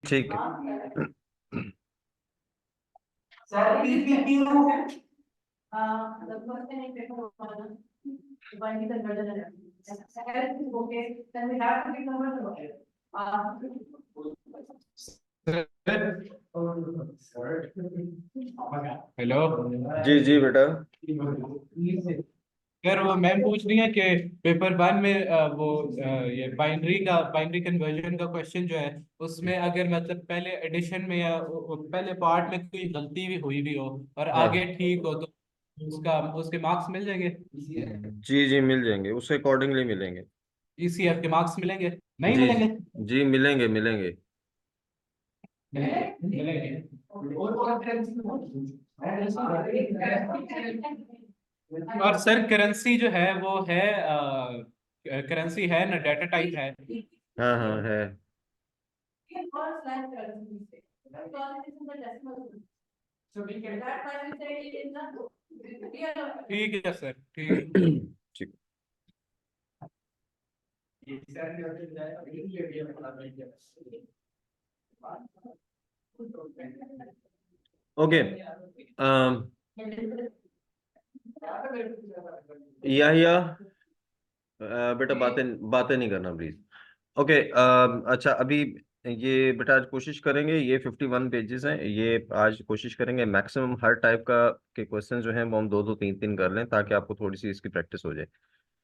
ठीक है। हेलो। जी जी बेटा। यार वो मैम पूछ रही है कि पेपर वन में ये बाइनरी कन्वर्जन का क्वेश्चन जो है उसमें अगर मतलब पहले एडिशन में या पहले पार्ट में कोई गलती भी हुई भी हो और आगे हाँ ठीक हो तो उसका उसके मार्क्स मिल जाएंगे। जी जी, मिल जाएंगे, उसके अकॉर्डिंगली मिलेंगे। ईसीएफ के मार्क्स मिलेंगे नहीं जी मिलेंगे? जी, मिलेंगे मिलेंगे। मिलेंगे। और सर करेंसी जो है वो है करेंसी है ना डाटा टाइप है। हाँ हाँ है। ठीक है सर ठीक। ठीक। ओके। या बेटा बातें बातें नहीं करना प्लीज। ओके। अच्छा अभी ये बेटा आज कोशिश करेंगे, ये 51 पेजेस हैं, ये आज कोशिश करेंगे मैक्सिमम हर टाइप का के क्वेश्चन जो हैं वो हम दो दो तीन तीन कर लें ताकि आपको थोड़ी सी इसकी प्रैक्टिस हो जाए।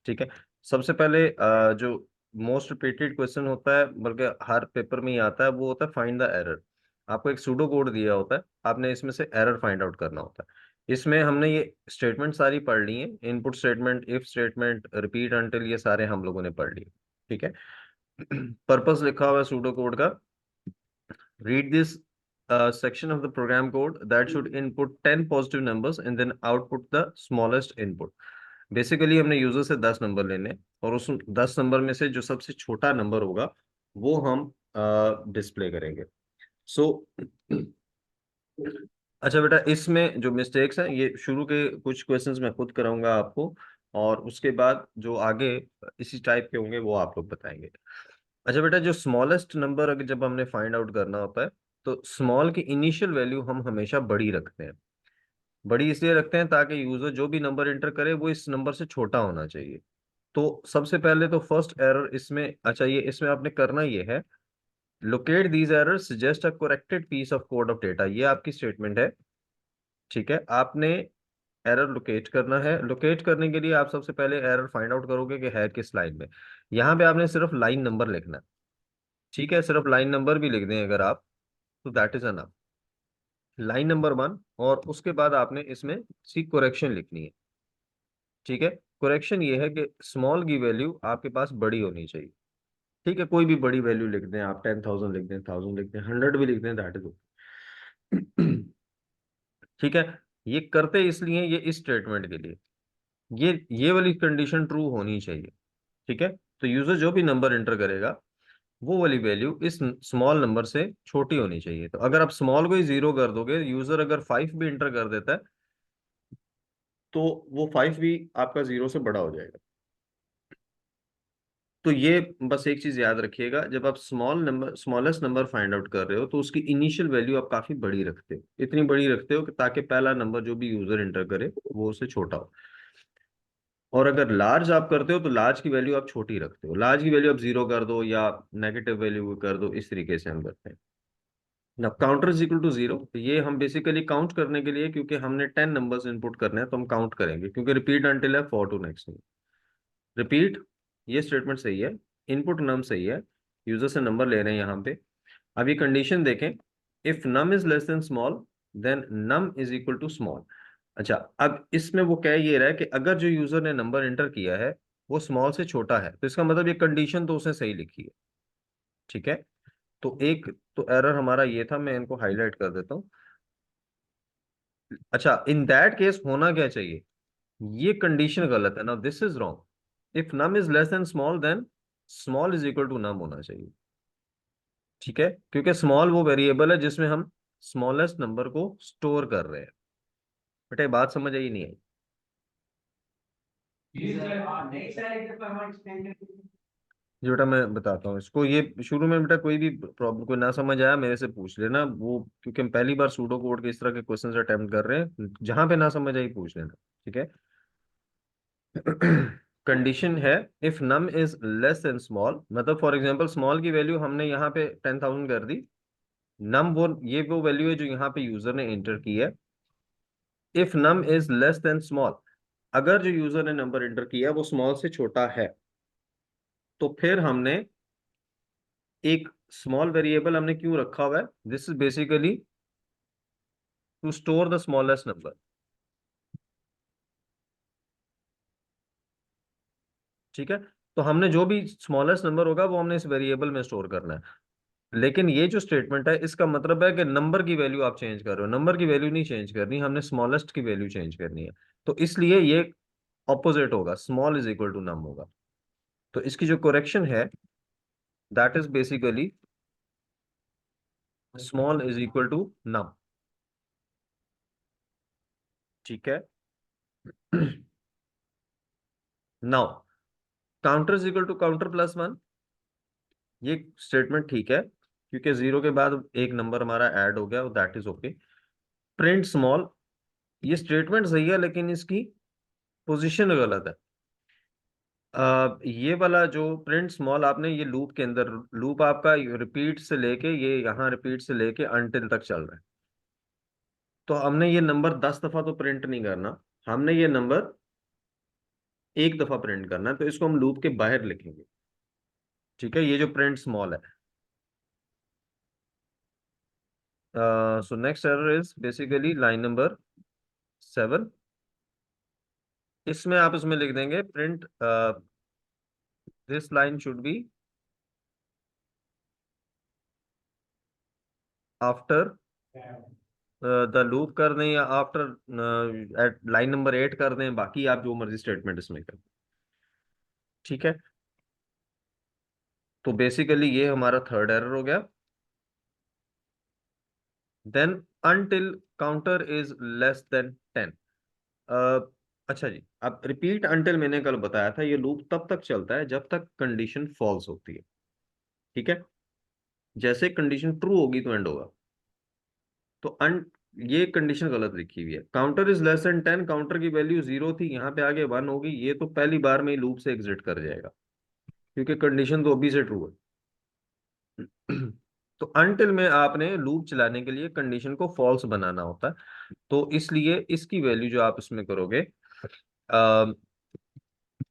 ठीक है। सबसे पहले जो मोस्ट रिपीटेड क्वेश्चन होता है, बल्कि हर पेपर में ही आता है, वो होता है फाइंड द एरर। आपको एक सूडो कोड दिया होता है, आपने इसमें से एरर फाइंड आउट करना होता है। इसमें हमने ये स्टेटमेंट सारी पढ़ ली है, input statement, if statement, repeat until, ये सारे हम लोगों ने पढ़ लिए। ठीक है। पर्पस लिखा हुआ है सूडो कोड का, read this section of the program code that should input 10 positive numbers and then output the smallest input। Basically हमने यूजर से 10 नंबर लेने हैं, और उस 10 नंबर में से जो सबसे छोटा नंबर होगा वो हम डिस्प्ले करेंगे। सो अच्छा बेटा, इसमें जो मिस्टेक्स हैं ये शुरू के कुछ क्वेश्चंस मैं खुद कराऊंगा आपको, और उसके बाद जो आगे इसी टाइप के होंगे वो आप लोग बताएंगे। अच्छा बेटा, जो स्मॉलेस्ट नंबर अगर जब हमने फाइंड आउट करना होता है तो स्मॉल की इनिशियल वैल्यू हम हमेशा बड़ी रखते हैं। बड़ी इसलिए रखते हैं ताकि यूजर जो भी नंबर एंटर करे वो इस नंबर से छोटा होना चाहिए। तो सबसे पहले तो फर्स्ट एरर इसमें, अच्छा ये इसमें आपने करना ये है, locate these error suggest a corrected piece of code of data, ये आपकी स्टेटमेंट है। ठीक है। आपने एरर लोकेट करना है, लोकेट करने के लिए आप सबसे पहले एरर फाइंड आउट करोगे कि है किस लाइन में। यहाँ पे आपने सिर्फ लाइन नंबर लिखना है। ठीक है, सिर्फ लाइन नंबर भी लिख दें अगर आप, तो that is enough. Line number 1, और उसके बाद आपने इसमें सी कोरेक्शन लिखनी है। ठीक है। कोरेक्शन ये है कि स्मॉल की वैल्यू आपके पास बड़ी होनी चाहिए। ठीक है, कोई भी बड़ी वैल्यू लिख दें आप, 10,000 लिख दें, 1000 लिख दें, 100 भी लिख दें, दैट इज ओके। ठीक है। ये करते इसलिए ये इस स्टेटमेंट के लिए, ये वाली कंडीशन ट्रू होनी चाहिए। ठीक है। तो यूजर जो भी नंबर एंटर करेगा वो वाली वैल्यू इस स्मॉल नंबर से छोटी होनी चाहिए। तो अगर आप स्मॉल को ही 0 कर दोगे, यूजर अगर 5 भी एंटर कर देता है तो वो 5 भी आपका 0 से बड़ा हो जाएगा। तो ये बस एक चीज याद रखिएगा, जब आप स्मॉलेस्ट नंबर फाइंड आउट कर रहे हो तो उसकी इनिशियल वैल्यू आप काफी बड़ी रखते हो, इतनी बड़ी रखते हो कि ताकि पहला नंबर जो भी यूजर एंटर करे वो उससे छोटा हो। और अगर लार्ज आप करते हो तो लार्ज की वैल्यू आप छोटी रखते हो, लार्ज की वैल्यू आप 0 कर दो या नेगेटिव वैल्यू कर दो, इस तरीके से हम करते हैं ना। काउंटर इज इक्वल टू 0, तो ये हम बेसिकली काउंट करने के लिए, क्योंकि हमने 10 नंबर्स इनपुट करने हैं तो हम काउंट करेंगे, क्योंकि रिपीट अनटिल है 4 टू नेक्स्ट। रिपीट, ये स्टेटमेंट सही है, इनपुट नम सही है, यूजर से नंबर ले रहे हैं यहाँ पे। अब ये कंडीशन देखें, if num is less than small then num is equal to small. अच्छा, अब इसमें वो कह ये रहा है कि अगर जो यूजर ने नंबर एंटर किया है वो स्मॉल से छोटा है, तो इसका मतलब ये कंडीशन तो उसने सही लिखी है। ठीक है। तो एक तो एरर हमारा ये था, मैं इनको हाईलाइट कर देता हूँ। अच्छा, इन दैट केस होना क्या चाहिए, ये कंडीशन गलत है ना, this is wrong. If num is less than small then small is equal to num होना चाहिए। ठीक है, क्योंकि स्मॉल वो वेरिएबल है जिसमें हम स्मॉलेस्ट नंबर को स्टोर कर रहे हैं। बेटा ये बात समझ आई नहीं आई? जी बेटा मैं बताता हूँ इसको। ये शुरू में बेटा कोई भी प्रॉब्लम कोई ना समझ आया मेरे से पूछ लेना वो, क्योंकि हम पहली बार सूडो कोड के इस तरह के क्वेश्चन अटेम्प्ट कर रहे हैं। जहां पे ना समझ आई पूछ लेना, ठीक है। कंडीशन है if num is less than small, मतलब फॉर एग्जांपल स्मॉल की वैल्यू हमने यहाँ पे 10,000 कर दी। नम वो वैल्यू है जो यहाँ पे यूजर ने एंटर की है। If num is less than small, अगर जो यूजर ने नंबर एंटर किया वो स्मॉल से छोटा है, तो फिर हमने एक स्मॉल वेरिएबल हमने क्यों रखा हुआ है, this is basically to store the smallest number. ठीक है, तो हमने जो भी स्मॉलेस्ट नंबर होगा वो हमने इस वेरिएबल में स्टोर करना है। लेकिन ये जो स्टेटमेंट है इसका मतलब है कि नंबर की वैल्यू आप चेंज कर रहे हो, नंबर की वैल्यू नहीं चेंज करनी, हमने स्मॉलेस्ट की वैल्यू चेंज करनी है। तो इसलिए ये ऑपोजिट होगा, small is equal to num होगा। तो इसकी जो करेक्शन है that is basically small is equal to num. ठीक है। Now counter is equal to counter plus one, ये स्टेटमेंट ठीक है क्योंकि जीरो के बाद एक नंबर हमारा ऐड हो गया, that is okay. Print small, ये स्टेटमेंट सही है लेकिन इसकी पोजीशन गलत है। ये वाला जो प्रिंट स्मॉल आपने ये लूप के अंदर, लूप आपका रिपीट से लेके ये यहाँ रिपीट से लेके अनटिल तक चल रहा है। तो हमने ये नंबर 10 दफा तो प्रिंट नहीं करना, हमने ये नंबर एक दफा प्रिंट करना है, तो इसको हम लूप के बाहर लिखेंगे। ठीक है, ये जो प्रिंट स्मॉल है। So next error is basically line number 7। इसमें आप इसमें लिख देंगे print this line should be after the loop कर दें या आफ्टर एट लाइन नंबर 8 कर दें, बाकी आप जो मर्जी स्टेटमेंट इसमें कर। ठीक है, तो बेसिकली ये हमारा थर्ड एरर हो गया। Then until counter is less than 10। अच्छा जी, अब रिपीट अनटिल मैंने कल बताया था ये लूप तब तक चलता है जब तक कंडीशन फॉल्स होती है। ठीक है, जैसे कंडीशन ट्रू होगी तो एंड होगा। तो अन ये कंडीशन गलत लिखी हुई है, counter is less than 10, counter की वैल्यू 0 थी, यहाँ पे आगे 1 होगी, ये तो पहली बार में ही लूप से एग्जिट कर जाएगा क्योंकि कंडीशन तो अभी से ट्रू है। तो अनटिल में आपने लूप चलाने के लिए कंडीशन को फॉल्स बनाना होता है। तो इसलिए इसकी वैल्यू जो आप इसमें करोगे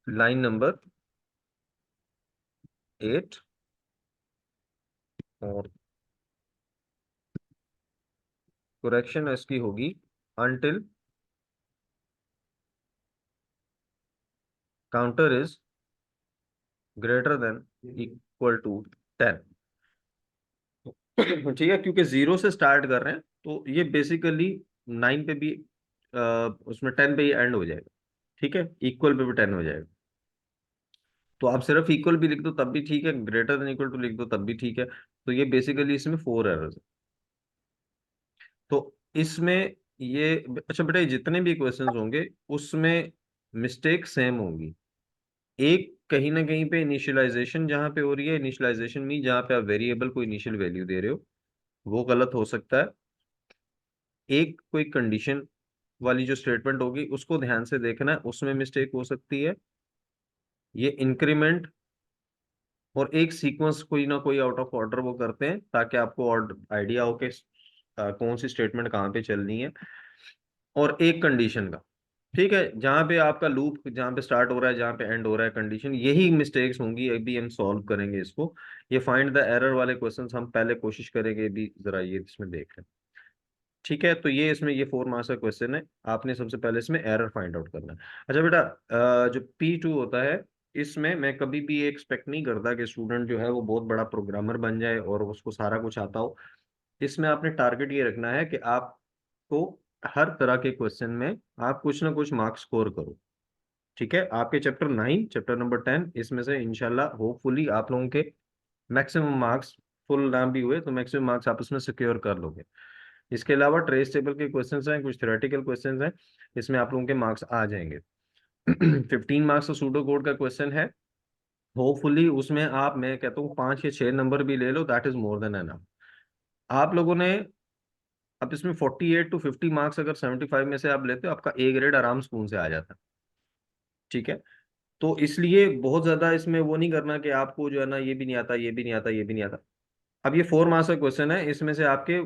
लाइन नंबर 8 और करेक्शन इसकी होगी until counter is greater than equal to 10। ठीक है, क्योंकि 0 से स्टार्ट कर रहे हैं तो ये बेसिकली 9 पे भी उसमें 10 पे ही एंड हो जाएगा। ठीक है, इक्वल पे भी 10 हो जाएगा। तो आप सिर्फ इक्वल भी लिख दो तब भी ठीक है, ग्रेटर देन इक्वल टू लिख दो तब भी ठीक है। तो ये बेसिकली इसमें 4 एरर्स है। तो इसमें ये, अच्छा बेटा ये जितने भी क्वेश्चंस होंगे उसमें मिस्टेक सेम होंगी। एक कहीं ना कहीं पे इनिशियलाइजेशन जहां पे हो रही है, इनिशियलाइजेशन में जहां पे आप वेरिएबल को इनिशियल वैल्यू दे रहे हो वो गलत हो सकता है। एक कोई कंडीशन वाली जो स्टेटमेंट होगी उसको ध्यान से देखना है, उसमें मिस्टेक हो सकती है। ये इंक्रीमेंट और एक सीक्वेंस कोई ना कोई आउट ऑफ ऑर्डर वो करते हैं ताकि आपको और आइडिया हो कि कौन सी स्टेटमेंट कहाँ पे चलनी है। और एक कंडीशन का, ठीक है, जहां पे आपका लूप जहां पे स्टार्ट हो रहा है जहां पे एंड हो रहा है कंडीशन, यही मिस्टेक्स होंगी। अभी हम सॉल्व करेंगे इसको। ये फाइंड द एरर वाले क्वेश्चंस हम पहले कोशिश करेंगे, भी जरा ये इसमें देख लें। ठीक है, तो ये इसमें ये 4 मार्क्स का क्वेश्चन है, आपने सबसे पहले इसमें एरर फाइंड आउट करना है। अच्छा बेटा, जो P2 होता है इसमें मैं कभी भी ये एक्सपेक्ट नहीं करता कि स्टूडेंट जो है वो बहुत बड़ा प्रोग्रामर बन जाए और उसको सारा कुछ आता हो। इसमें आपने टारगेट ये रखना है कि आपको हर तरह के क्वेश्चन में आप कुछ ना कुछ मार्क्स स्कोर करो। ठीक है, आपके चैप्टर 9 चैप्टर नंबर 10 इसमें से इंशाल्लाह होपफुली आप लोगों के मैक्सिमम मार्क्स, फुल ना भी हुए तो मैक्सिमम मार्क्स आप इसमें सिक्योर कर लोगे। इसके अलावा ट्रेस टेबल के क्वेश्चंस हैं, कुछ थ्योरेटिकल क्वेश्चंस हैं, इसमें आप लोगों के मार्क्स आ जाएंगे। 15 मार्क्स का सूडो कोड का क्वेश्चन है, होपफुली उसमें आप, मैं कहता हूँ 5 या 6 नंबर भी ले लो, that is more than enough. आप लोगों ने, अब इसमें 48 to 50 मार्क्स अगर 75 में से आप लेते हो, आपका ए ग्रेड आराम सुकून से आ जाता है। ठीक है, तो इसलिए बहुत ज्यादा इसमें वो नहीं करना कि आपको जो है ना ये भी नहीं आता, ये भी नहीं आता, ये भी नहीं आता। अब ये 4 मार्क्स का क्वेश्चन है, इसमें से आपके,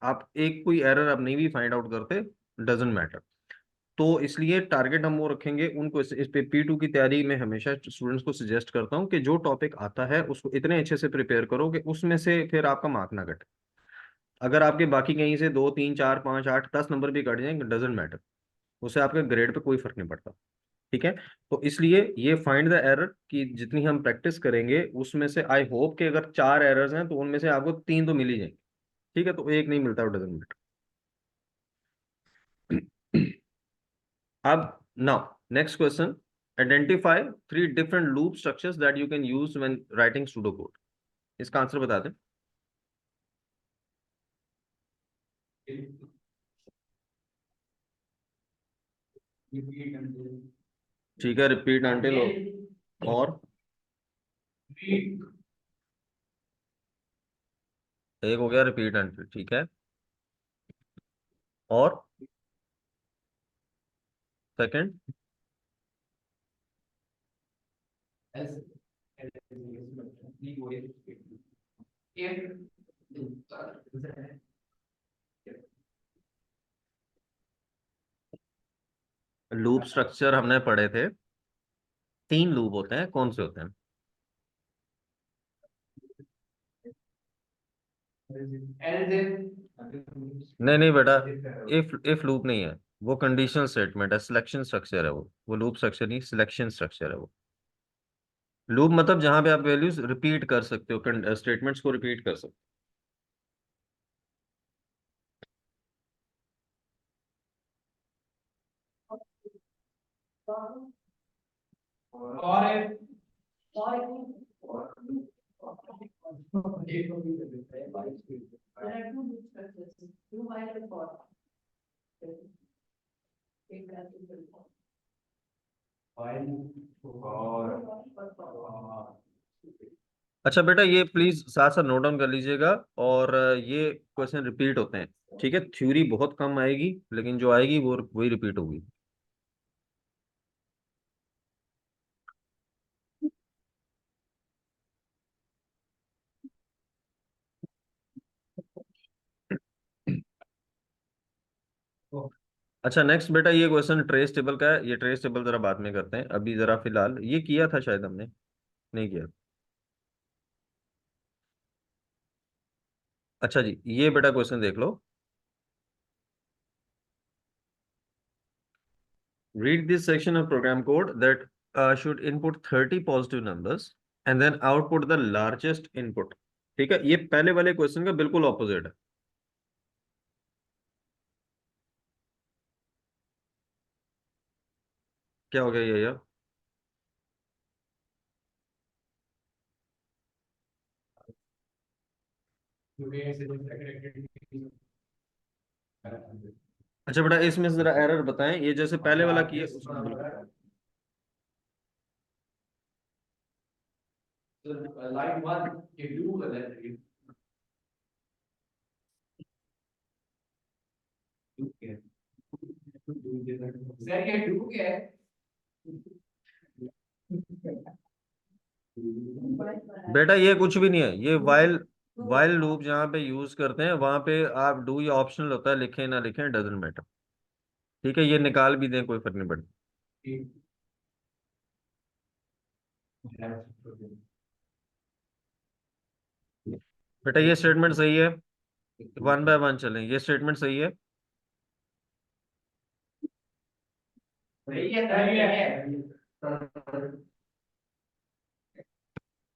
आप एक कोई एरर अब नहीं भी फाइंड आउट करते, डजेंट मैटर। तो इसलिए टारगेट हम वो रखेंगे उनको, इस पे P2 की तैयारी में हमेशा स्टूडेंट्स को सजेस्ट करता हूँ कि जो टॉपिक आता है उसको इतने अच्छे से प्रिपेयर करो कि उसमें से फिर आपका मार्क ना कटे। अगर आपके बाकी कहीं से 2 3 4 5 8 10 नंबर भी कट जाएंगे, डजेंट मैटर, उससे आपके ग्रेड पे कोई फर्क नहीं पड़ता। ठीक है, तो इसलिए ये फाइंड द एरर की जितनी हम प्रैक्टिस करेंगे उसमें से आई होप कि अगर 4 एरर्स हैं तो उनमें से आपको 3 तो मिल ही जाएंगे। ठीक है, तो एक नहीं मिलता, डजेंट मैटर। अब now next question, identify 3 different loop structures that you can use when writing pseudo code. इसका आंसर बता दें। ठीक है, रिपीट अंटिल, और एक हो गया रिपीट अंटिल, ठीक है, और सेकंड। लूप स्ट्रक्चर हमने पढ़े थे, 3 लूप होते हैं, कौन से होते हैं? नहीं नहीं बेटा, इफ लूप नहीं है, वो कंडीशनल स्टेटमेंट है, सिलेक्शन स्ट्रक्चर है वो लूप स्ट्रक्चर नहीं, सिलेक्शन स्ट्रक्चर है वो। लूप मतलब जहां पे आप वैल्यूज रिपीट कर सकते हो, स्टेटमेंट्स को रिपीट कर सकते हो। अच्छा बेटा, ये प्लीज साथ साथ नोट डाउन कर लीजिएगा, और ये क्वेश्चन रिपीट होते हैं। ठीक है, थ्योरी बहुत कम आएगी, लेकिन जो आएगी वो वही रिपीट होगी। अच्छा नेक्स्ट बेटा, ये क्वेश्चन ट्रेस टेबल का है, ये ट्रेस टेबल जरा बाद में करते हैं, अभी जरा फिलहाल ये किया था शायद हमने, नहीं किया। अच्छा जी, ये बेटा क्वेश्चन देख लो। Read this section of program code that should input 30 positive numbers and then output the largest input. ठीक है, ये पहले वाले क्वेश्चन का बिल्कुल ऑपोजिट है। क्या हो गया ये यार? अच्छा बेटा, इसमें से जरा एरर बताएं, ये जैसे पहले वाला किया उसको बिल्कुल। बेटा ये कुछ भी नहीं है, ये वाइल वाइल लूप जहाँ पे यूज करते हैं वहां पे आप डू, ये ऑप्शनल होता है, लिखें ना लिखें डजेंट मैटर। ठीक है, ये निकाल भी दें कोई फर्क नहीं पड़ता। बेटा ये स्टेटमेंट सही है, वन बाय वन चलें, ये स्टेटमेंट सही है।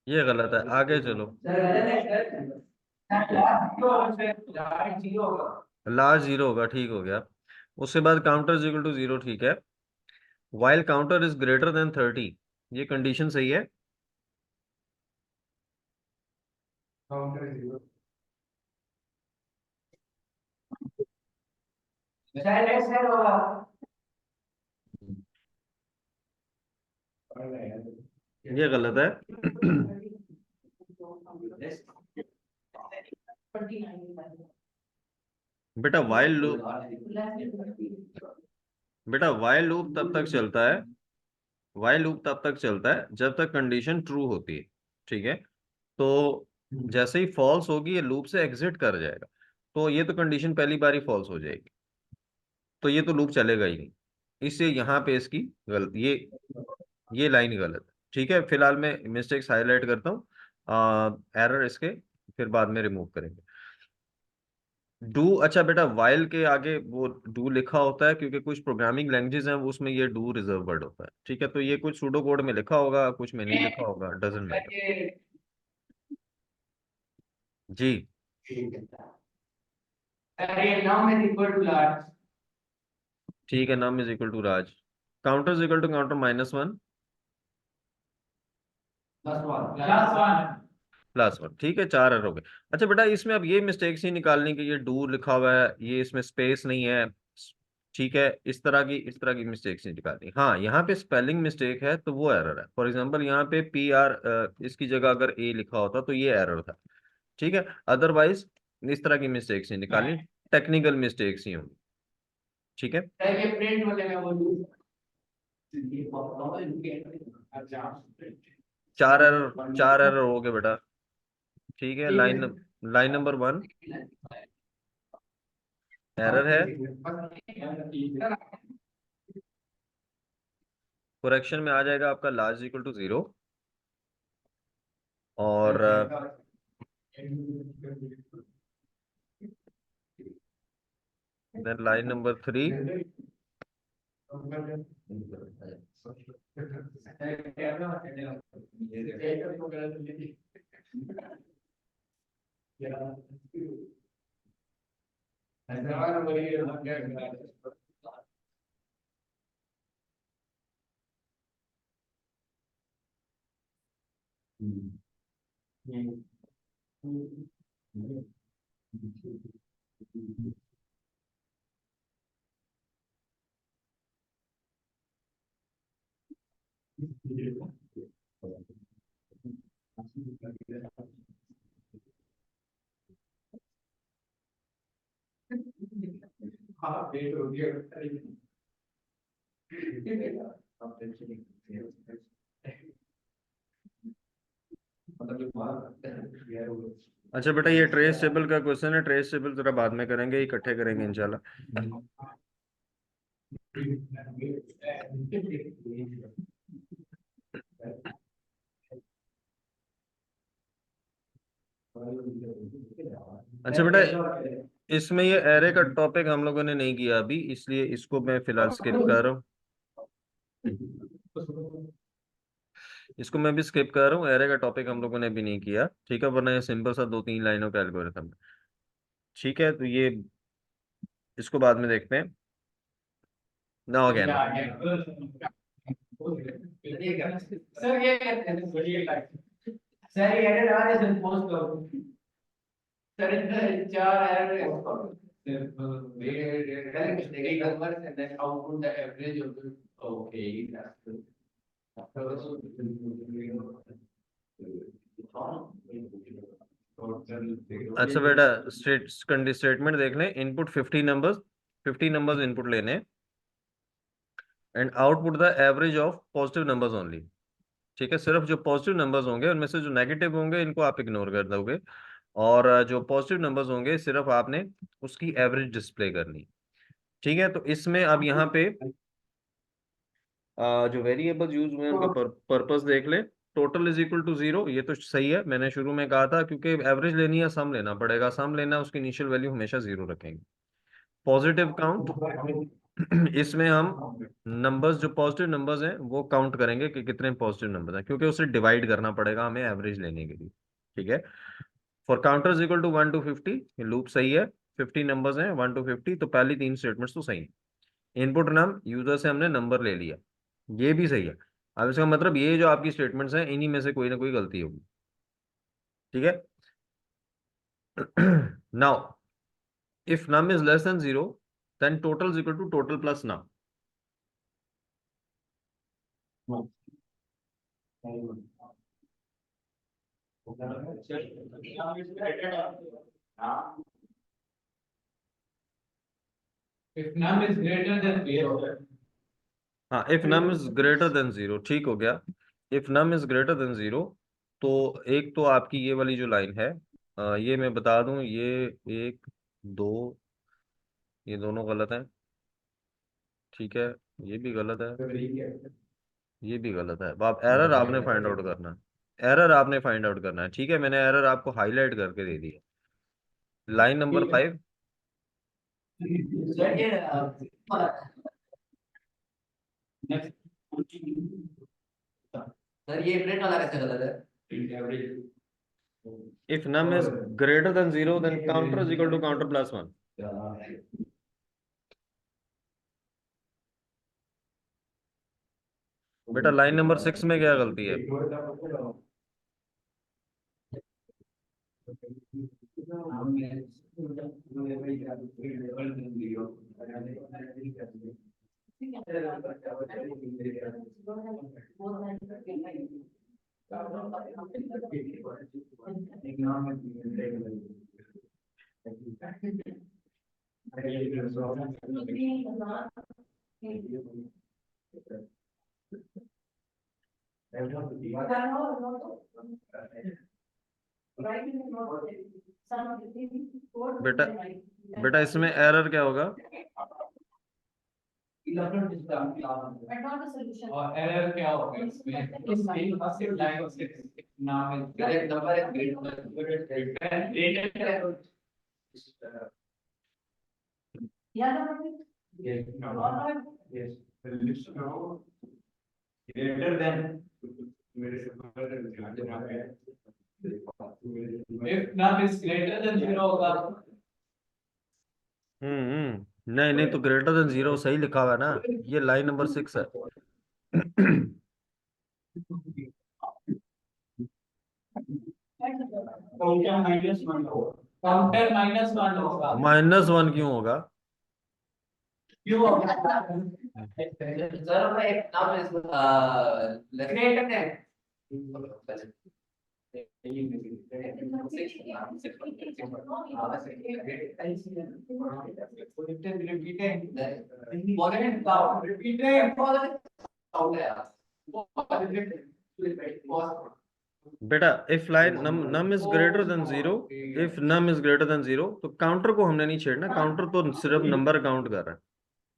ये गलत है, आगे चलो। लास्ट जीरो होगा, ठीक हो गया। उसके बाद काउंटर इज इक्वल टू 0, ठीक है। While counter is greater then 30, ये कंडीशन सही है। ये गलत है। बेटा वाइल लूप तब तक चलता है, वाइल लूप तब तक चलता है जब तक कंडीशन ट्रू होती है। ठीक है, तो जैसे ही फॉल्स होगी ये लूप से एग्जिट कर जाएगा। तो ये तो कंडीशन पहली बार ही फॉल्स हो जाएगी, तो ये तो लूप चलेगा ही नहीं। इससे यहाँ पे इसकी गलत, ये लाइन गलत है। ठीक है, फिलहाल मैं मिस्टेक्स हाईलाइट करता हूँ, एरर इसके फिर बाद में रिमूव करेंगे। डू, अच्छा बेटा वाइल के आगे वो डू लिखा होता है क्योंकि कुछ प्रोग्रामिंग लैंग्वेजेस हैं वो उसमें ये डू रिजर्व वर्ड होता है। ठीक है, तो ये कुछ सूडो कोड में लिखा होगा, कुछ में नहीं लिखा होगा, डजेंट मैटर। जी, ठीक है, name is equal to Raj, counter is equal to counter -1 +1। ठीक है, 4 एरर हो गए। अच्छा बेटा इसमें अब ये मिस्टेक्स ही निकालनी कि ये डू लिखा हुआ है, ये इसमें स्पेस नहीं है। ठीक है, इस तरह की मिस्टेक्स नहीं निकालनी। हाँ, यहाँ पे स्पेलिंग मिस्टेक है तो वो एरर है। फॉर एग्जांपल यहाँ पे PR इसकी जगह अगर ए लिखा होता तो ये एरर था। ठीक है, अदरवाइज इस तरह की मिस्टेक्स नहीं निकालनी, टेक्निकल मिस्टेक्स ही होंगी। ठीक है, चार एरर हो गए बेटा। ठीक है, लाइन नंबर 1 एरर है, करेक्शन में आ जाएगा आपका लार्ज इक्वल टू 0। और देन लाइन नंबर 3 अच्छा बेटा ये ट्रेस टेबल का क्वेश्चन है, ट्रेस टेबल जरा बाद में करेंगे, इकट्ठे करेंगे इंशाल्लाह। अच्छा बेटा इसमें ये एरे का टॉपिक हम लोगों ने नहीं किया अभी, इसलिए इसको मैं फिलहाल स्किप कर रहा हूँ। इसको मैं भी स्किप कर रहा हूँ, एरे का टॉपिक हम लोगों ने भी नहीं किया। ठीक है, वरना ये सिंपल सा 2-3 लाइनों का एल्गोरिथम है। ठीक है, तो ये इसको बाद में देखते हैं। नाउ अगेन, अच्छा बेटा स्टेटमेंट देख लें। इनपुट 50 नंबर्स इनपुट लेने, and output the average of positive numbers only. ठीक है, सिर्फ जो पॉजिटिव नंबर्स होंगे उनमें से जो नेगेटिव होंगे इनको आप इग्नोर कर दोगे, और जो पॉजिटिव नंबर्स होंगे सिर्फ आपने उसकी एवरेज डिस्प्ले करनी। ठीक है, तो इसमें अब यहाँ पे जो वेरिएबल्स यूज हुए हैं उनका पर्पस देख ले। टोटल इज इक्वल टू 0, ये तो सही है, मैंने शुरू में कहा था, क्योंकि एवरेज लेनी है सम लेना पड़ेगा, सम लेना उसकी इनिशियल वैल्यू हमेशा 0 रखेंगे। पॉजिटिव काउंट इसमें हम नंबर्स, जो पॉजिटिव नंबर्स हैं वो काउंट करेंगे कि कितने पॉजिटिव नंबर्स हैं, क्योंकि उसे डिवाइड करना पड़ेगा हमें एवरेज लेने के लिए। ठीक है, for counter is equal to 1 to 50, loop सही है, 50 नंबर्स हैं 1 to 50, तो पहली 3 स्टेटमेंट्स तो सही है। इनपुट नाम यूजर से हमने नंबर ले लिया, ये भी सही है। अब इसका मतलब ये जो आपकी स्टेटमेंट्स हैं इन्हीं में से कोई ना कोई गलती होगी। ठीक है, now if num is less than 0 then total is equal to total plus num। If num is greater than zero. हाँ, if num is greater than zero, ठीक हो गया। If num is greater than zero, तो एक तो आपकी ये वाली जो लाइन है, ये मैं बता दूं, ये एक, दो, ये दोनों गलत हैं, ठीक है, ये भी गलत है, ये भी गलत है। अब आप एरर आपने फाइंड आउट करना है, एरर आपने फाइंड आउट करना है, ठीक है, मैंने एरर आपको हाईलाइट करके दे दिया। Line number 5। सर ये सर ये प्लेट वाला कैसे गलत है? If num is greater than zero then counter is equal to counter plus 1। बेटा लाइन नंबर 6 में क्या गलती है? बेटा बेटा इसमें एरर क्या होगा? और एरर क्या होगा इसमें? लाइन से नाम करेक्ट नंबर है greater if num is greater than zero होगा। नहीं नहीं, तो ग्रेटर देन जीरो सही लिखा हुआ है ना, ये लाइन नंबर 6 है। काउंटर -1 होगा। -1 क्यों होगा? क्यों होगा? सर मैं एक नाम है ग्रेटर देन बेटा if line num num is greater than zero, if num is greater than zero, तो काउंटर को हमने नहीं छेड़ना, काउंटर तो सिर्फ नंबर काउंट कर रहा है,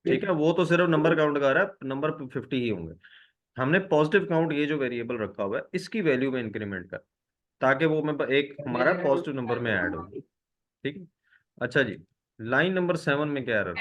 ठीक है, वो तो सिर्फ नंबर काउंट कर रहा है, नंबर 50 ही होंगे। हमने पॉजिटिव काउंट, ये जो वेरिएबल रखा हुआ है, इसकी वैल्यू में इंक्रीमेंट कर, ताकि वो मैं एक हमारा पॉजिटिव नंबर में ऐड हो, ठीक है। अच्छा जी, लाइन नंबर 7 में क्या एरर?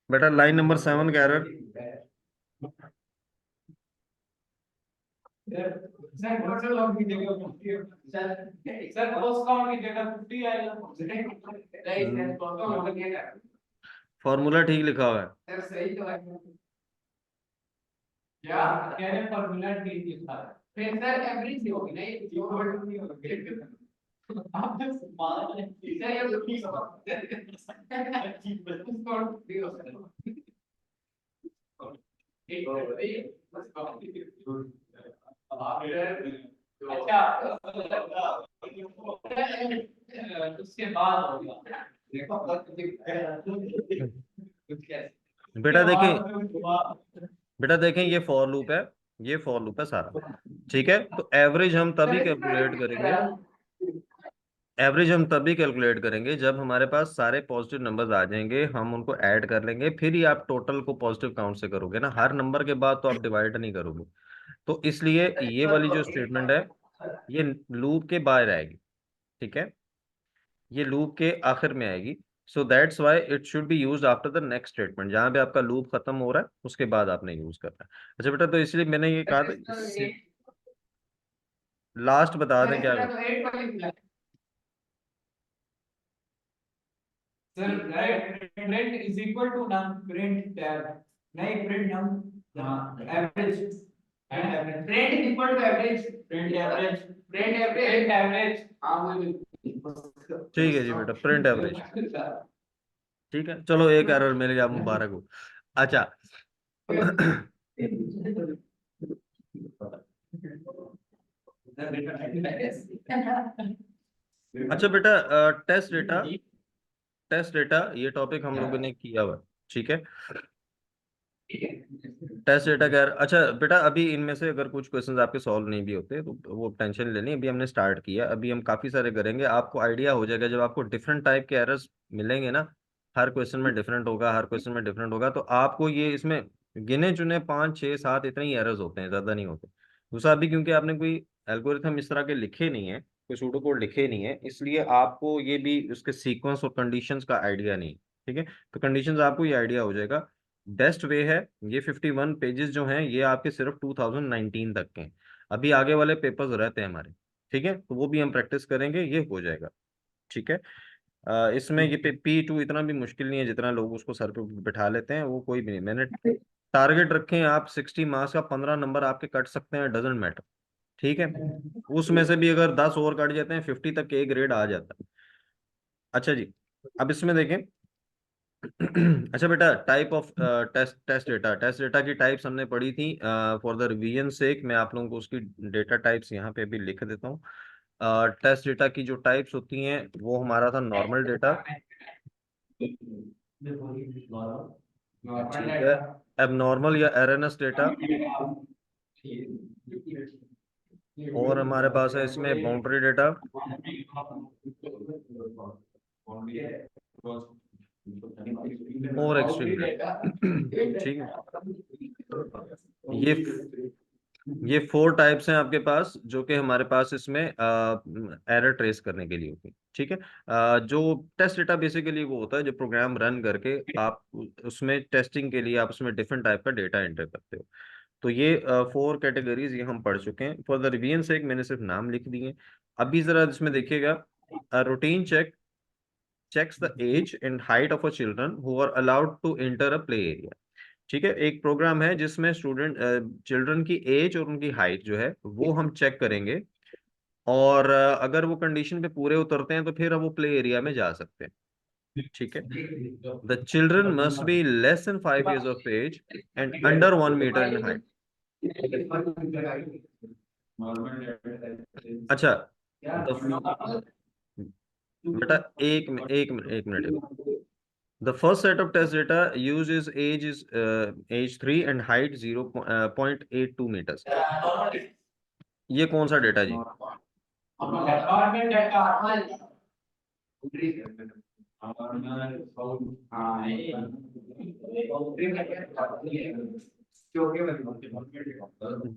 बेटा लाइन नंबर 7 का एरर? सर पोस्ट काउंट की जगह 50 आएगा। फॉर्मूला ठीक लिखा हुआ है। सर सही तो है क्या कह रहे फॉर्मूला ठीक लिखा है। फिर सर एवरेज होगी ना ये ये वर्ड नहीं होगा। आप तो मार रहे हैं। सर ये तो ठीक है उसको भी हो सकता है अच्छा उसके बाद होगा। बेटा देखें, बेटा देखें, ये फॉर लूप है, ये फॉर लूप है सारा, ठीक है। तो एवरेज हम तभी कैलकुलेट करेंगे, एवरेज हम तभी कैलकुलेट करेंगे जब हमारे पास सारे पॉजिटिव नंबर्स आ जाएंगे, हम उनको ऐड कर लेंगे, फिर ही आप टोटल को पॉजिटिव काउंट से करोगे ना, हर नंबर के बाद तो आप डिवाइड नहीं करोगे। तो इसलिए ये वाली जो स्टेटमेंट है, ये लूप के बाहर आएगी, ठीक है, ये लूप के आखिर में आएगी। So that's why it should be used after the next statement, जहां पे आपका लूप खत्म हो रहा है उसके बाद आपने यूज करना है। अच्छा बेटा, तो इसलिए मैंने ये कहा था, लास्ट बता दें क्या तो 8 वाली sir print is equal to num print tab नहीं print num average Print is equal to average. print average Print average. print average ठीक है जी बेटा, प्रिंट एवरेज। ठीक है, चलो एक एरर मिल गया, मुबारक हो। अच्छा अच्छा बेटा, टेस्ट डेटा ये टॉपिक हम लोगों ने किया हुआ है, ठीक है। टेस्ट डेटा क्या, अच्छा बेटा अभी इनमें से अगर कुछ क्वेश्चंस आपके सॉल्व नहीं भी होते तो वो टेंशन लेनी, अभी हमने स्टार्ट किया, अभी हम काफी सारे करेंगे, आपको आइडिया हो जाएगा जब आपको डिफरेंट टाइप के एरर्स मिलेंगे ना, हर क्वेश्चन में डिफरेंट होगा, हर क्वेश्चन में डिफरेंट होगा, तो आपको ये इसमें गिने चुने 5 6 7 इतने ही एरर्स होते हैं, ज्यादा नहीं होते। दूसरा अभी क्योंकि आपने कोई एल्गोरिथम इस तरह के लिखे नहीं है, कोई सूडो कोड लिखे नहीं है, इसलिए आपको ये भी उसके सीक्वेंस और कंडीशंस का आइडिया नहीं है, ठीक है। तो कंडीशंस आपको ये आइडिया हो जाएगा। बेस्ट वे है, ये 51 पेजेस जो हैं ये आपके सिर्फ 2019 तक के हैं, अभी आगे वाले पेपर्स रहते हैं हमारे, ठीक है, तो वो भी हम प्रैक्टिस करेंगे, ये हो जाएगा, ठीक है। इसमें ये P2 इतना भी मुश्किल नहीं है, जितना लोग उसको सर पे बिठा लेते हैं, वो कोई भी नहीं। मैंने टारगेट रखे हैं, आप 60 मार्क्स का 15 नंबर आपके कट सकते हैं, डजेंट मैटर, ठीक है। उसमें से भी अगर 10 और कट जाते हैं 50 तक के ग्रेड आ जाता है। अच्छा जी, अब इसमें देखें अच्छा बेटा, टाइप ऑफ टेस्ट डेटा की टाइप्स हमने पढ़ी थी, फॉर द रिवीजन सेक मैं आप लोगों को उसकी डेटा टाइप्स यहाँ पे भी लिख देता हूँ। टेस्ट डेटा की जो टाइप्स होती हैं वो हमारा था नॉर्मल डेटा, ठीक है, एबनॉर्मल या एररनेस डेटा, और हमारे पास है इसमें बाउंड्री डेटा, और एक्सट्रीम डेटा ठीक है। ये 4 टाइप्स हैं आपके पास, जो कि हमारे पास इसमें एरर ट्रेस करने के लिए होती है, ठीक है। जो टेस्ट डेटा बेसिकली वो होता है जो प्रोग्राम रन करके आप उसमें टेस्टिंग के लिए आप उसमें डिफरेंट टाइप का डेटा एंटर करते हो। तो ये 4 कैटेगरीज ये हम पढ़ चुके हैं, फॉर द रिवीजन से एक मैंने सिर्फ नाम लिख दिए। अभी जरा इसमें देखिएगा, routine checks the age and height of a children who are allowed to enter a play area, ठीक है। एक प्रोग्राम है जिसमें स्टूडेंट चिल्ड्रन की एज और उनकी हाइट जो है वो हम चेक करेंगे, और अगर वो कंडीशन पे पूरे उतरते हैं तो फिर वो प्ले एरिया में जा सकते हैं, ठीक है। The children must be less than 5 years of age and under 1 meter in height। अच्छा बेटा एक minute, the first set of test data used is age 3 and height 0.82 meters। ये कौन सा डेटा जी?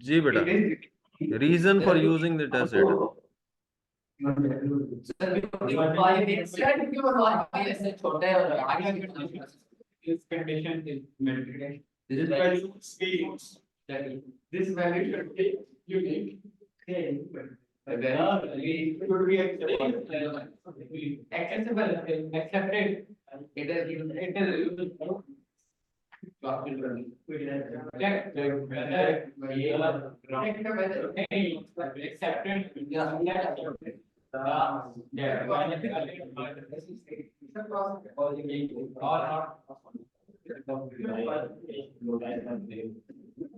जी बेटा, reason for using the test data, छोटा है और आगे This condition is met. this value should be unique. Should be accessible, accepted. It is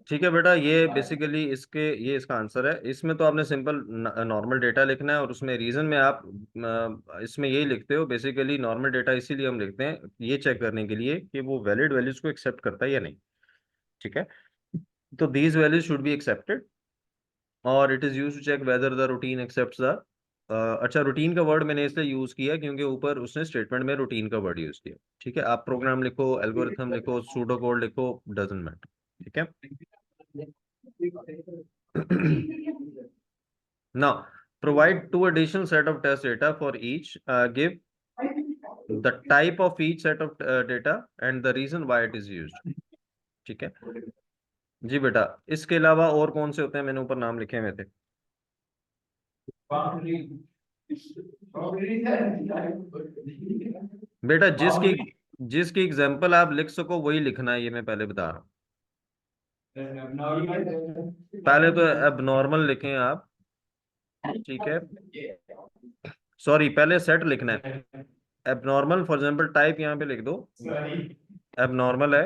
ठीक है बेटा। ये बेसिकली ये इसका आंसर है। इसमें तो आपने सिंपल नॉर्मल डेटा लिखना है, और उसमें रीजन में आप इसमें यही लिखते हो, बेसिकली नॉर्मल डेटा इसीलिए हम लिखते हैं ये चेक करने के लिए कि वो वैलिड वैल्यूज को एक्सेप्ट करता है या नहीं, ठीक है। तो these values should be accepted, और it is use to check whether the routine accepts the अच्छा, रूटीन का वर्ड मैंने इसलिए यूज किया क्योंकि ऊपर उसने स्टेटमेंट में रूटीन का वर्ड यूज किया, ठीक है। आप प्रोग्राम लिखो, एल्गोरिथम लिखो, सूडो कोड लिखो, डजंट मैटर, ठीक है। Now, provide 2 additional set of test data for each. Give the type of each set of data and the reason why it is used. ठीक है जी बेटा। इसके अलावा और कौन से होते हैं? मैंने ऊपर नाम लिखे हुए थे। बेटा जिसकी एग्जाम्पल आप लिख सको वही लिखना है, ये मैं पहले बता रहा हूँ। पहले तो एबनॉर्मल लिखें आप, ठीक है। सॉरी, पहले सेट लिखना है। एबनॉर्मल फॉर एग्जाम्पल टाइप यहाँ पे लिख दो, एबनॉर्मल है।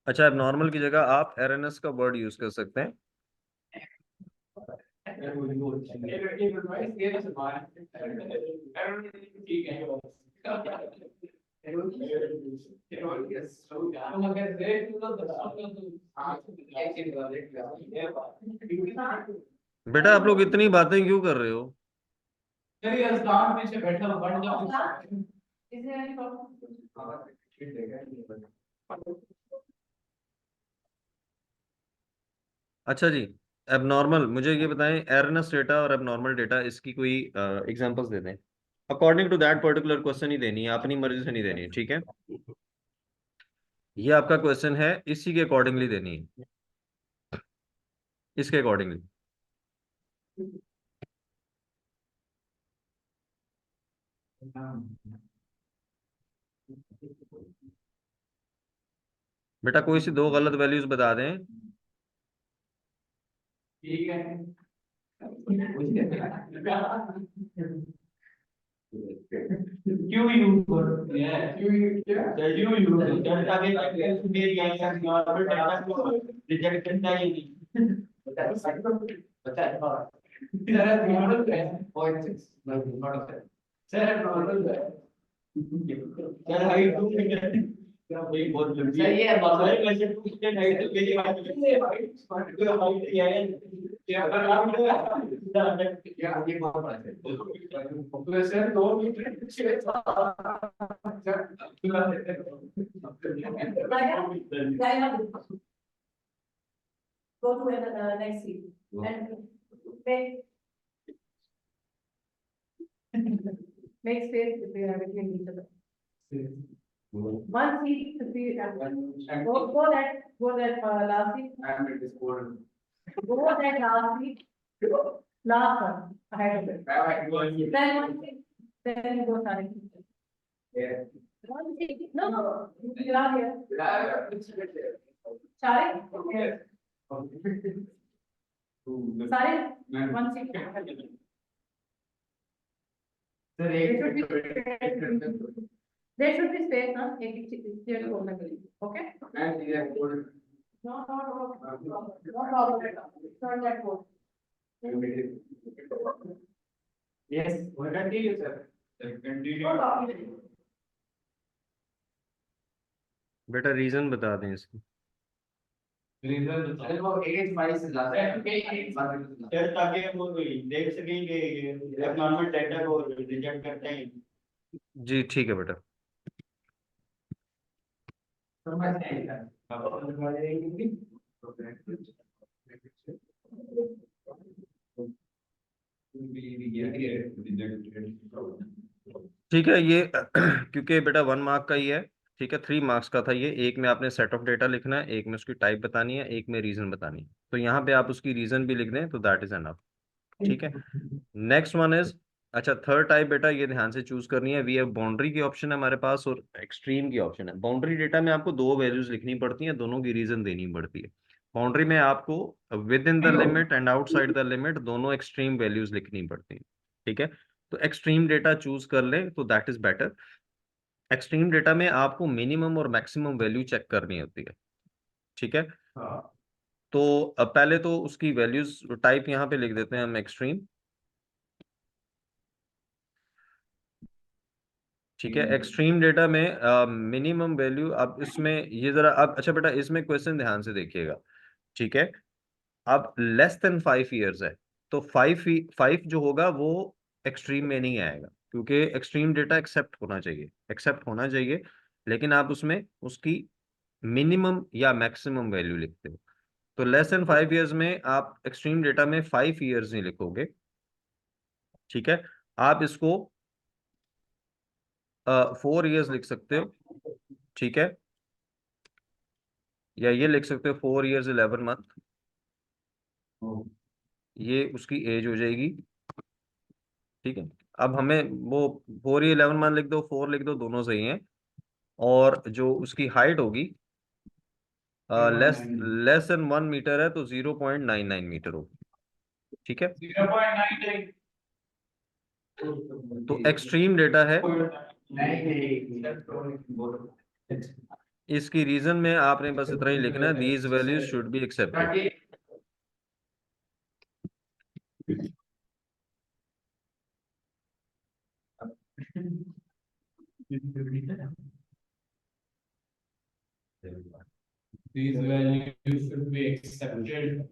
अच्छा, एबनॉर्मल की जगह आप एरएनएस का वर्ड यूज कर सकते हैं। बेटा आप लोग इतनी बातें क्यों कर रहे हो? अच्छा जी, एबनॉर्मल, मुझे ये बताएं एरनस डेटा और एबनॉर्मल डेटा, इसकी कोई एग्जांपल्स दे दें। According to that particular question ही देनी है, अपनी मर्जी से नहीं देनी है, ठीक है। ये आपका क्वेश्चन है, इसी के अकॉर्डिंगली देनी है, इसके अकॉर्डिंगली। बेटा कोई सी दो गलत वैल्यूज बता दें। ठीक है। क्यों यू रिजेक्ट करता ही नहीं। सर हाइट 2 मीटर वही बहुत लंबी है। सर वैसे 2 मीटर हाइट तो मेरी बात हाइट है क्या अगर आप क्या ये बहुत बड़ा है तो sir 2 metre Go to the next seat and make space between each other. One seat to be go that last seat. Go that last seat. Last one ahead of it. Then one seat. Then go starting. Yeah. One seat. No, you are here. Sorry. Sorry. One seat. Sir There should be space, huh? Here to open. Okay? No problem. Turn that code. Yes, continue, sir. Continue. No problem. बेटा reason बता दें इसकी। Sir वो 8 से ज्यादा है sir, ताकि वो देख सकें कि एबनॉर्मल डेटा को रिजेक्ट करते हैं। जी ठीक है बेटा। समझ नहीं ठीक है, ये क्योंकि बेटा 1 मार्क का ही है, ठीक है। 3 मार्क्स का था ये। एक में आपने सेट ऑफ डेटा लिखना है, एक में उसकी टाइप बतानी है, एक में रीजन बतानी है। तो यहाँ पे आप उसकी रीजन भी लिख दें तो दैट इज एनफ, ठीक है। नेक्स्ट वन इज, अच्छा थर्ड टाइप बेटा ये ध्यान से चूज करनी है। वी हैव बाउंड्री की ऑप्शन है हमारे पास और एक्सट्रीम की ऑप्शन है। बाउंड्री डेटा में आपको दो वैल्यूज लिखनी पड़ती हैं, दोनों की रीजन देनी पड़ती है। बाउंड्री में आपको with in the limit and outside the limit दोनों एक्सट्रीम वैल्यूज लिखनी पड़ती हैं, ठीक है। तो एक्सट्रीम डेटा चूज कर लें तो that is better. Extreme data में आपको मिनिमम और मैक्सिमम वैल्यू चेक करनी होती है, ठीक है। तो पहले तो उसकी वैल्यूज टाइप यहाँ पे लिख देते हैं हम एक्सट्रीम, ठीक है। एक्सट्रीम डेटा में मिनिमम वैल्यू, अब इसमें ये जरा अब अच्छा बेटा इसमें क्वेश्चन ध्यान से देखिएगा, ठीक है। अब लेस देन 5 ईयर्स है तो 5 जो होगा वो एक्सट्रीम में नहीं आएगा, क्योंकि एक्सट्रीम डेटा एक्सेप्ट होना चाहिए, लेकिन आप उसमें उसकी मिनिमम या मैक्सिमम वैल्यू लिखते हो। तो लेस देन 5 ईयर्स में आप एक्सट्रीम डेटा में 5 ईयर्स नहीं लिखोगे, ठीक है। आप इसको 4 ईयर्स लिख सकते हो, ठीक है। या ये लिख सकते हो 4 ईयर्स 11 मंथ, ये उसकी एज हो जाएगी। ठीक है, अब हमें वो 4 या 11 मान लिख दो, 4 लिख दो, दोनों सही हैं। और जो उसकी हाइट होगी लेस देन 1 मीटर है, तो 0.99 मीटर होगी। ठीक है, 0.99 तो एक्सट्रीम डेटा है। इसकी रीजन में आपने बस इतना ही लिखना है, these values should be accepted. These values should be accepted.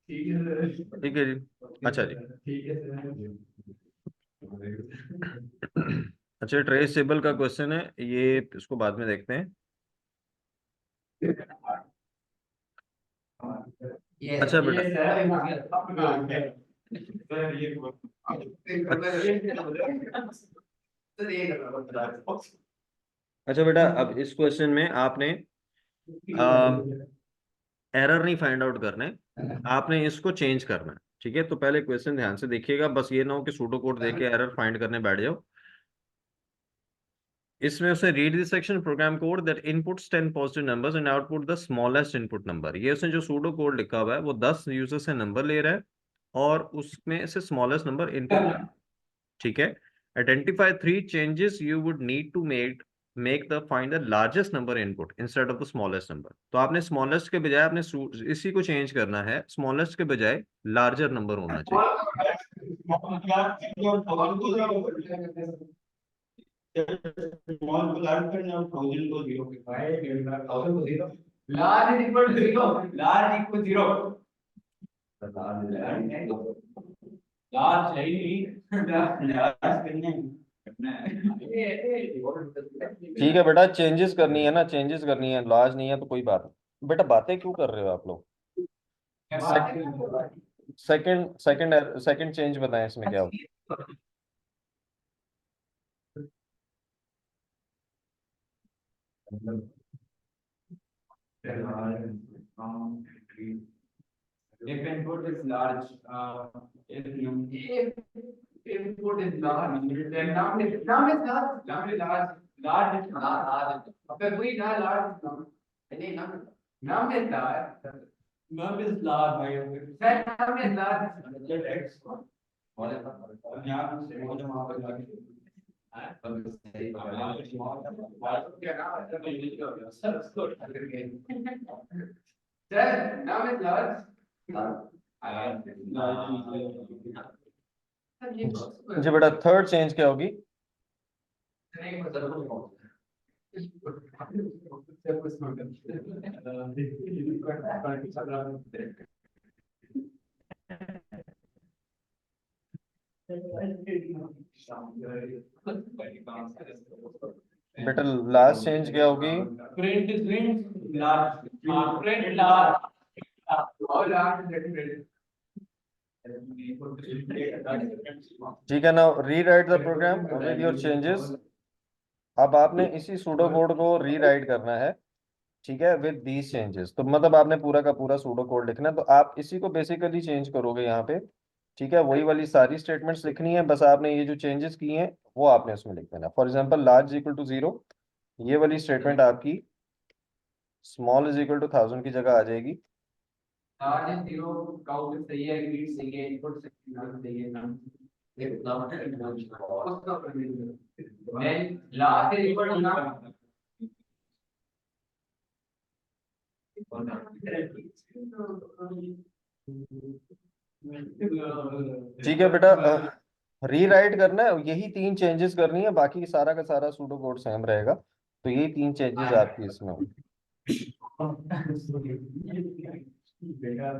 ठीक है जी, अच्छा जी। अच्छा, ट्रेस टेबल का क्वेश्चन है ये, इसको बाद में देखते हैं। अच्छा बेटा, अच्छा बेटा, अब इस क्वेश्चन में आपने एरर नहीं फाइंड आउट करना है, आपने इसको चेंज करना है। ठीक है, तो पहले क्वेश्चन ध्यान से देखिएगा, बस ये ना हो कि सूडो कोड देख के एरर फाइंड करने बैठ जाओ। इसमें उसे read this section program code that inputs 10 positive numbers and output the smallest input number. ये उसने जो सूडो कोड लिखा हुआ है वो 10 यूजर से नंबर ले रहा है और उसमें से स्मॉलेस्ट नंबर इनपुट। ठीक है, identify 3 changes you would need to make the find the largest number input instead of the smallest number. तो आपने स्मॉलेस्ट के बजाय आपने इसी को चेंज करना है, स्मॉलेस्ट के बजाय लार्जर नंबर होना चाहिए। Large is equal to 0. Large equal 0. Large है ही ठीक है बेटा, चेंजेस करनी है ना, चेंजेस करनी है, लार्ज नहीं है तो कोई बात नहीं। बेटा बातें क्यों कर रहे हो आप लोग? सेकंड सेकंड सेकंड चेंज बताएं इसमें क्या होगा। If input is large, if input is large, then num is large. Num is large. Large is large. अगर कोई ना large num, नहीं num is large. Num is large भाई। Sir, num is large. Sir, num is large. जी बेटा, third change क्या होगी? बेटा last change क्या होगी? Print is large. Print large. All large is different. ठीक है, now rewrite the program with your changes. अब आपने इसी सूडो कोड को रीराइट करना है, ठीक है, विद दीज चेंजेस। तो मतलब आपने पूरा का पूरा सूडो कोड लिखना है, तो आप इसी को बेसिकली चेंज करोगे यहाँ पे। ठीक है, वही वाली सारी स्टेटमेंट्स लिखनी है, बस आपने ये जो चेंजेस किए हैं वो आपने उसमें लिख देना। For example large equal to 0, ये वाली स्टेटमेंट आपकी स्मॉल इज इक्वल टू 1000 की जगह आ जाएगी। Large is 0, count सही है, read सही है, input सही है, num then last is equal to num. ठीक है बेटा, रीराइट करना है, यही 3 चेंजेस करनी है, बाकी सारा का सारा सूडो कोड सेम रहेगा। तो यही 3 चेंजेस आपकी इसमें होंगे।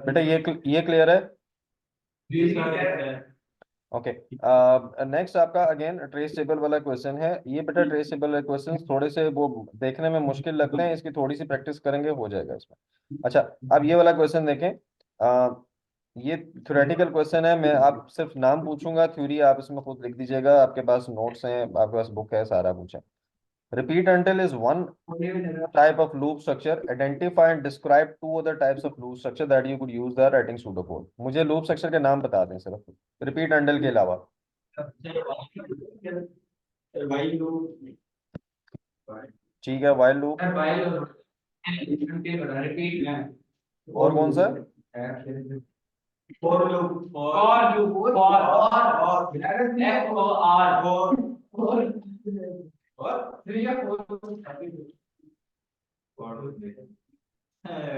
बेटा ये क्लियर है? ओके, नेक्स्ट आपका अगेन ट्रेस टेबल वाला क्वेश्चन है। ये बेटा ट्रेस टेबल वाले क्वेश्चन थोड़े से वो देखने में मुश्किल लगते हैं, इसकी थोड़ी सी प्रैक्टिस करेंगे हो जाएगा इसमें। अच्छा, अब ये वाला क्वेश्चन देखें। ये थ्योरेटिकल क्वेश्चन है, मैं आप सिर्फ नाम पूछूंगा, थ्योरी आप इसमें खुद लिख दीजिएगा, आपके पास नोट्स हैं, आपके पास बुक है, सारा कुछ है। Repeat until is one type of loop structure. Identify and describe two other types of loop structure that you could use the writing pseudocode. मुझे loop structure के नाम बता दें सिर्फ, repeat until के अलावा। ठीक है, while loop और कौन सा?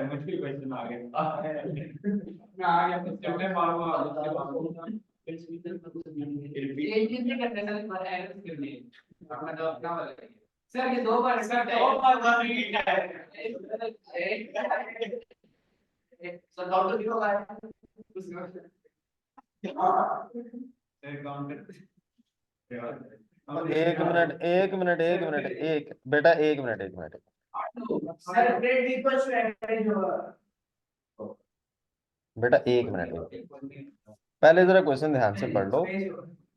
मुश्किल क्वेश्चन आ गया मैं आ गया तो चलने मारूंगा ये चीज नहीं करते सर पर एरर्स करनी है अपना तो अपना वाला सर ये दो बार रिपीट है सर काउंटर क्यों होगा सर काउंटर एक बेटा, एक minute. Sir grade equals to average होगा बेटा एक मिनट, पहले जरा क्वेश्चन ध्यान से पढ़ लो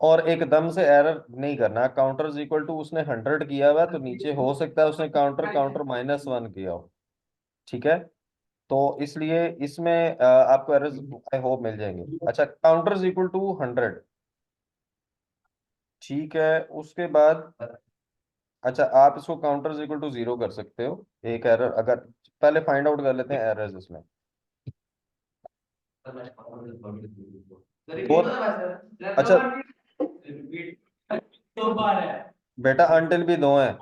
और एकदम से एरर नहीं करना। काउंटर इज इक्वल टू उसने 100 किया हुआ तो नीचे हो सकता है उसने काउंटर -1 किया हो, ठीक है? तो इसलिए इसमें आपको एरर्स आई होप मिल जाएंगे। अच्छा, काउंटर इज इक्वल टू 100, ठीक है। उसके बाद अच्छा, आप इसको काउंटर इज इक्वल टू 0 कर सकते हो। एक एरर अगर पहले फाइंड आउट कर लेते हैं एरर्स इसमें। दो, अच्छा दो बार है बेटा अंटिल भी दो है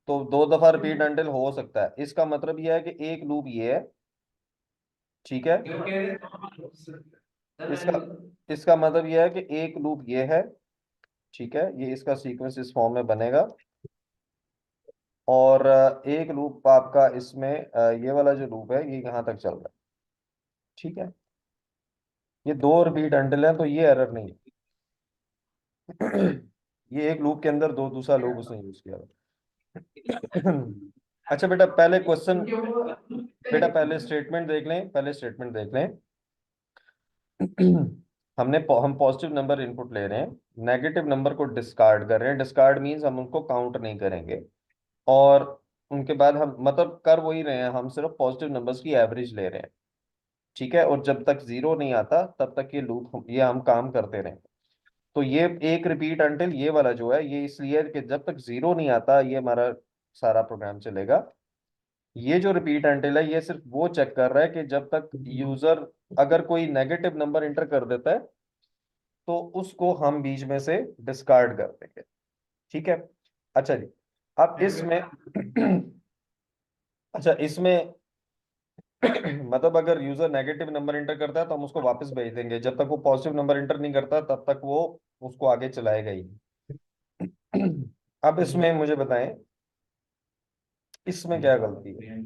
तो 2 दफा रिपीट अंटिल हो सकता है। इसका मतलब यह है कि एक लूप ये है, ठीक है? इसका इसका मतलब यह है कि एक लूप ये है, ठीक है? ये इसका सीक्वेंस इस फॉर्म में बनेगा और एक लूप आपका इसमें ये वाला जो लूप है ये यहाँ तक चल रहा है, ठीक है? ये 2 रिपीट अंटिल है तो ये एरर नहीं है। ये एक लूप के अंदर दो दूसरा लूप उसने यूज किया था। अच्छा बेटा, पहले क्वेश्चन, बेटा पहले स्टेटमेंट देख लें, पहले स्टेटमेंट देख लें। हम पॉजिटिव नंबर इनपुट ले रहे हैं, नेगेटिव नंबर को डिस्कार्ड कर रहे हैं। डिस्कार्ड मींस हम उनको काउंट नहीं करेंगे और उनके बाद हम मतलब कर वही रहे हैं, हम सिर्फ पॉजिटिव नंबर्स की एवरेज ले रहे हैं, ठीक है? और जब तक 0 नहीं आता तब तक ये लूप ये हम काम करते रहेंगे। तो ये एक रिपीट अंटिल ये वाला जो है ये इसलिए है कि जब तक 0 नहीं आता ये हमारा सारा प्रोग्राम चलेगा। ये जो रिपीट अंटिल है ये सिर्फ वो चेक कर रहा है कि जब तक यूजर अगर कोई नेगेटिव नंबर इंटर कर देता है तो उसको हम बीच में से डिस्कार्ड कर देंगे, ठीक है? अच्छा जी, अब इसमें अच्छा इसमें मतलब अगर यूजर नेगेटिव नंबर इंटर करता है तो हम उसको वापस भेज देंगे, जब तक वो पॉजिटिव नंबर इंटर नहीं करता तब तक वो उसको आगे चलाएगा ही। अब इसमें मुझे बताएं इसमें क्या गलती है?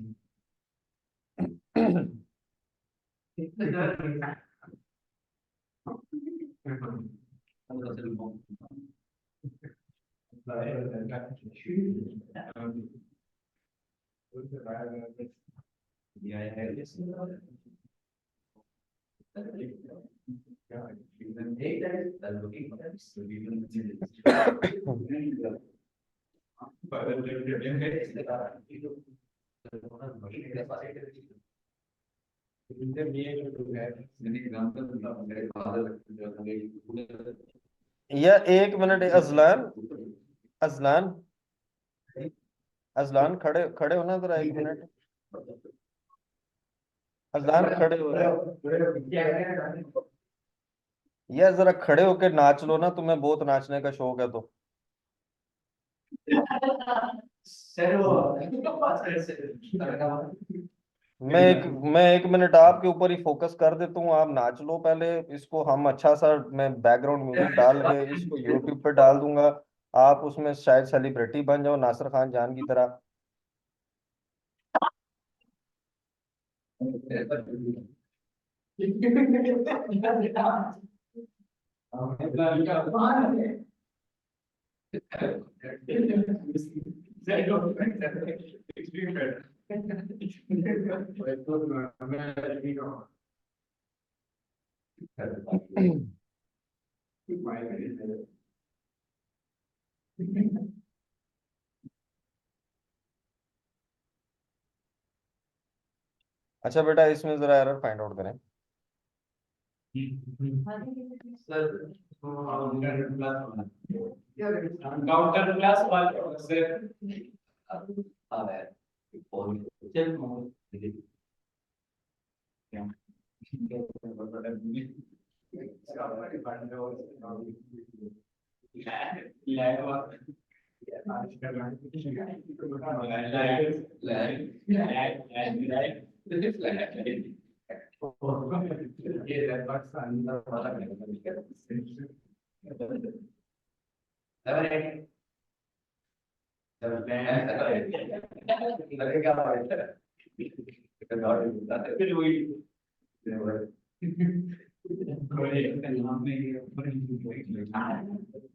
या एक मिनट, अजलान, अजलान, अजलान खड़े खड़े होना जरा, एक मिनट। अजलान खड़े हो रहे, या जरा खड़े होकर नाच लो ना, तुम्हें बहुत नाचने का शौक है तो। मैं एक मिनट आपके ऊपर ही फोकस कर देता हूँ, आप नाच लो पहले इसको। हम अच्छा सा मैं बैकग्राउंड म्यूजिक डाल के इसको यूट्यूब पे डाल दूंगा, आप उसमें शायद सेलिब्रिटी बन जाओ नासिर खान जान की तरह। अच्छा बेटा इसमें जरा एरर फाइंड आउट करें। काउंटर क्लास वाले सर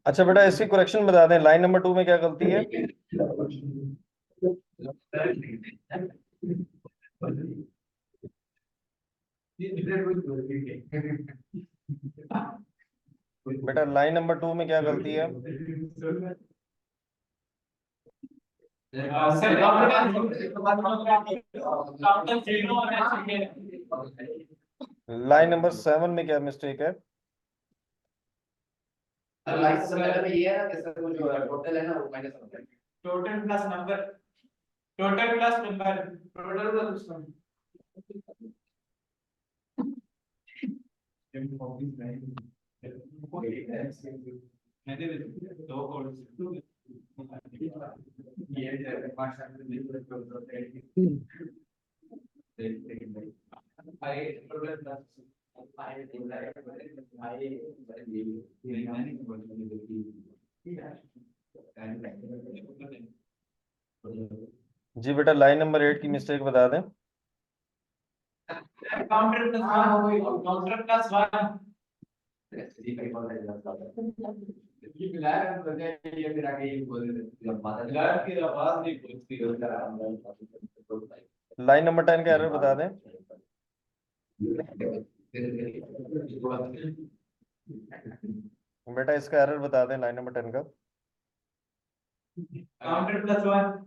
अच्छा बेटा इसकी करेक्शन बता दें, लाइन नंबर 2 में क्या गलती है? बेटा लाइन नंबर 2 में क्या गलती है? सर काउंटर जीरो होना चाहिए। लाइन नंबर 7 में क्या मिस्टेक है? लाइक सर ये है ना कि सर वो जो टोटल है ना वो माइनस होता है। Total plus number total plus number total plus मैंने दो कोड ये जी बेटा लाइन नंबर 8 की मिस्टेक बता दें। काउंटर प्लस 1 काउंटर प्लस 1 ये मिलाया तो ये फिर आगे ये बोल देते यार की आवाज नहीं पहुंचती लाइन नंबर 10 का एरर बता दें। बेटा इसका एरर बता दें लाइन नंबर 10 का। काउंटर प्लस 1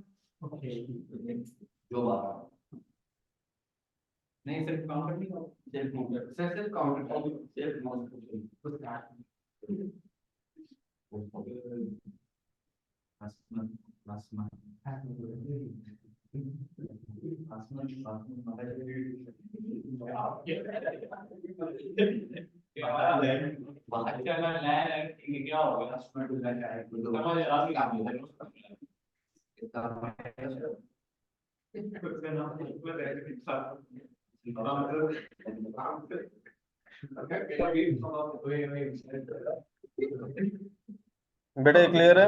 जो बात नहीं सिर्फ काउंटर नहीं self counter self counter self क्या होगा समझ बेटा ये क्लियर है?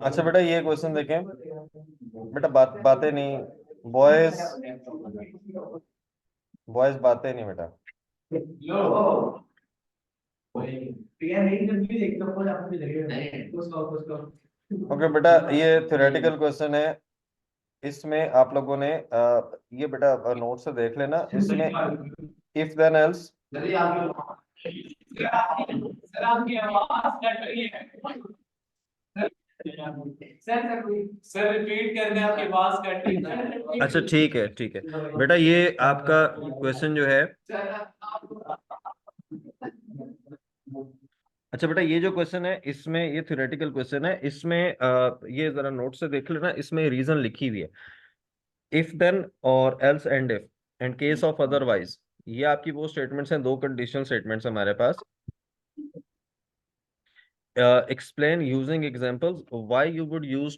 अच्छा बेटा ये क्वेश्चन देखें। बेटा बातें नहीं, बॉयज बातें नहीं बेटा। ओके बेटा ये थ्योरेटिकल क्वेश्चन है, इसमें आप लोगों ने ये बेटा नोट से देख लेना, इसमें इफ देन एल्स जल्दी आप सर आपकी आवाज कट रही है सर रिपीट करके आपकी आवाज कट रही है। अच्छा ठीक है बेटा ये आपका क्वेश्चन जो है, अच्छा बेटा ये जो क्वेश्चन है इसमें ये थ्योरेटिकल क्वेश्चन है, इसमें ये जरा नोट से देख लेना, इसमें रीजन लिखी हुई है इफ देन और else and if and case of otherwise. ये आपकी वो स्टेटमेंट्स हैं, दो कंडीशनल स्टेटमेंट्स हमारे पास। explain using examples why you would choose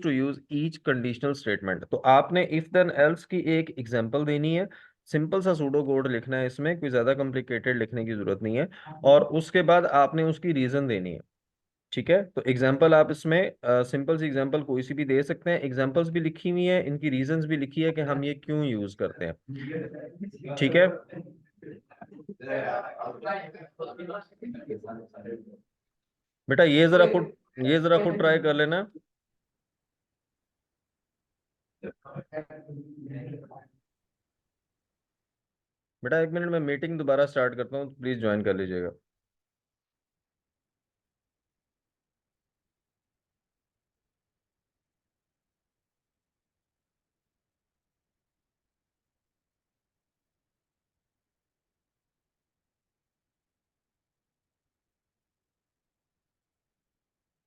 to use each conditional statement। तो आपने if then else की एक एग्जांपल देनी है, सिंपल सा सूडो कोड लिखना है, इसमें कोई ज्यादा कॉम्प्लिकेटेड लिखने की जरूरत नहीं है, और उसके बाद आपने उसकी रीजन देनी है। ठीक है, तो एग्जांपल आप इसमें सिंपल सी एग्जांपल कोई सी भी दे सकते हैं, एग्जांपल्स भी लिखी हुई है, इनकी रीजंस भी लिखी है कि हम ये क्यों यूज करते हैं। ठीक है बेटा ये जरा खुद ट्राई कर लेना। बेटा 1 मिनट में मीटिंग दोबारा स्टार्ट करता हूँ, प्लीज ज्वाइन कर लीजिएगा।